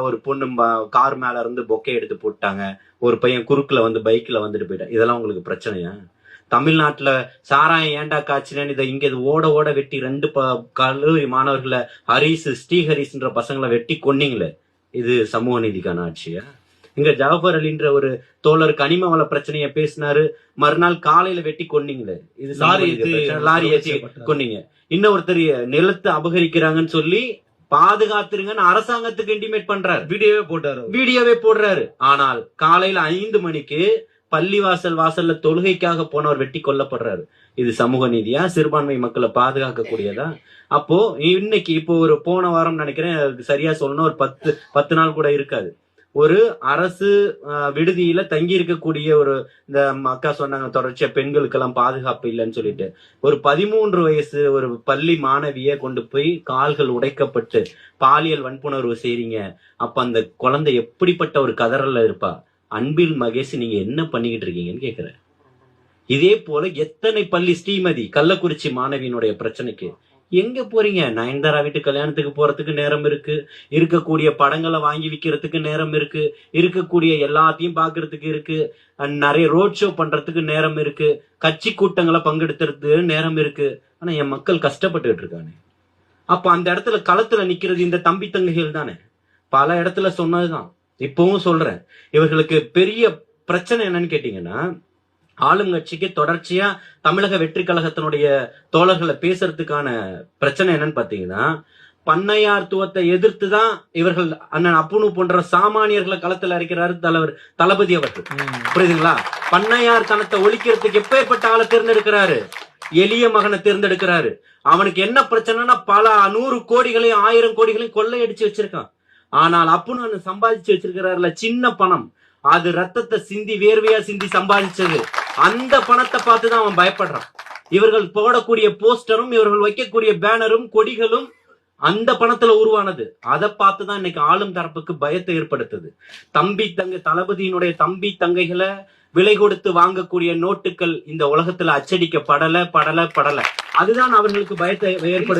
ஒரு பொண்ணு கார் மேல இருந்து பொக்கை எடுத்து போட்டாங்க, ஒரு பையன் குறுக்குல வந்து பைக்ல வந்துட்டு போயிட்டான். இதெல்லாம் உங்களுக்கு பிரச்சனையா? தமிழ்நாட்டுல சாராயம் ஏண்டா காய்ச்சினேன்னு இதை இங்க ஓட ஓட வெட்டி 2 கல்லூரி மாணவர்களை ஸ்ரீஹரிஸ்ன்ற பசங்களை வெட்டி கொன்னீங்களே, இது சமூக நீதிக்கான ஆட்சியா? இங்க ஜாஃபர் அலின்ற ஒரு தோழர் கனிம வள பிரச்சனைய பேசினாரு, மறுநாள் காலையில வெட்டி கொன்னீங்களே, இது லாரி ஏற்றி கொன்னீங்க. இன்னொருத்தர் நிலத்தை அபகரிக்கிறாங்கன்னு சொல்லி பாதுகாத்துருங்கன்னு அரசாங்கத்துக்கு இன்டிமேட் பண்றாரு, வீடியோவே போடுறாரு. ஆனால் காலையில 5 மணிக்கு பள்ளிவாசல் வாசல்ல தொழுகைக்காக போனவர் வெட்டி கொல்லப்படுறாரு. இது சமூக நீதியா? சிறுபான்மை மக்களை பாதுகாக்க கூடியதா? அப்போ இன்னைக்கு இப்போ ஒரு போன வாரம் நினைக்கிறேன், சரியா சொல்லணும், ஒரு 10 நாள் கூட இருக்காது, ஒரு அரசு விடுதியில தங்கி இருக்கக்கூடிய ஒரு இந்த அக்கா சொன்னாங்க தொடர்ச்சியா பெண்களுக்கெல்லாம் பாதுகாப்பு இல்லைன்னு சொல்லிட்டு, ஒரு 13 வயசு ஒரு பள்ளி மாணவிய கொண்டு போய் கால்கள் உடைக்கப்பட்டு பாலியல் வன்புணர்வு செய்றீங்க. அப்ப அந்த குழந்தை எப்படிப்பட்ட ஒரு கதறல்ல இருப்பா? அன்பில் மகேஷ், நீங்க என்ன பண்ணிக்கிட்டு இருக்கீங்கன்னு கேக்குறேன். இதே போல எத்தனை பள்ளி, ஸ்ரீமதி கள்ளக்குறிச்சி மாணவியினுடைய பிரச்சனைக்கு எங்க போறீங்க? நயன்தாரா வீட்டு கல்யாணத்துக்கு போறதுக்கு நேரம் இருக்கு, இருக்கக்கூடிய படங்களை வாங்கி விற்கிறதுக்கு நேரம் இருக்கு, இருக்கக்கூடிய எல்லாத்தையும் பாக்குறதுக்கு இருக்கு, நிறைய ரோட் ஷோ பண்றதுக்கு நேரம் இருக்கு, கட்சி கூட்டங்களை பங்கெடுத்துறதுக்கு நேரம் இருக்கு. ஆனா என் மக்கள் கஷ்டப்பட்டுட்டு இருக்கானே. அப்ப அந்த இடத்துல களத்துல நிக்கிறது இந்த தம்பி தங்கைகள் தானே. பல இடத்துல சொன்னதுதான், இப்பவும் சொல்றேன். இவர்களுக்கு பெரிய பிரச்சனை என்னன்னு கேட்டீங்கன்னா, ஆளுங்கட்சிக்கு தொடர்ச்சியா தமிழக வெற்றி கழகத்தினுடைய தோழர்களை பேசுறதுக்கான பிரச்சனை என்னன்னு பாத்தீங்கன்னா, பண்ணையார்த்துவத்தை எதிர்த்துதான் இவர்கள் அண்ணன் அப்புனு போன்ற சாமானியர்களை களத்தில் அரைக்கிறாரு தலைவர் தளபதி அவர்கள். புரியுதுங்களா? பண்ணையார் தனத்தை ஒழிக்கிறதுக்கு எப்பேற்பட்ட ஆளை தேர்ந்தெடுக்கிறாரு? எளிய மகனை தேர்ந்தெடுக்கிறாரு. அவனுக்கு என்ன பிரச்சனைனா, பல 100 கோடிகளையும் 1000 கோடிகளையும் கொள்ளையடிச்சு வச்சிருக்கான். ஆனால் அப்புனு சம்பாதிச்சு வச்சிருக்கிறாருல சின்ன பணம், அது ரத்தத்தை சிந்தி வேர்வையா சிந்தி சம்பாதிச்சது. அந்த பணத்தை பார்த்துதான் அவன் பயப்படுறான். இவர்கள் போடக்கூடிய போஸ்டரும் இவர்கள் வைக்கக்கூடிய பேனரும் கொடிகளும் அந்த பணத்துல உருவானது. அதை பார்த்துதான் இன்னைக்கு ஆளும் தரப்புக்கு பயத்தை ஏற்படுத்துது. தளபதியினுடைய தம்பி தங்கைகளை விலை கொடுத்து வாங்கக்கூடிய நோட்டுகள் இந்த உலகத்துல அச்சடிக்கப்படல. அதுதான் அவர்களுக்கு பயத்தை ஏற்படுத்த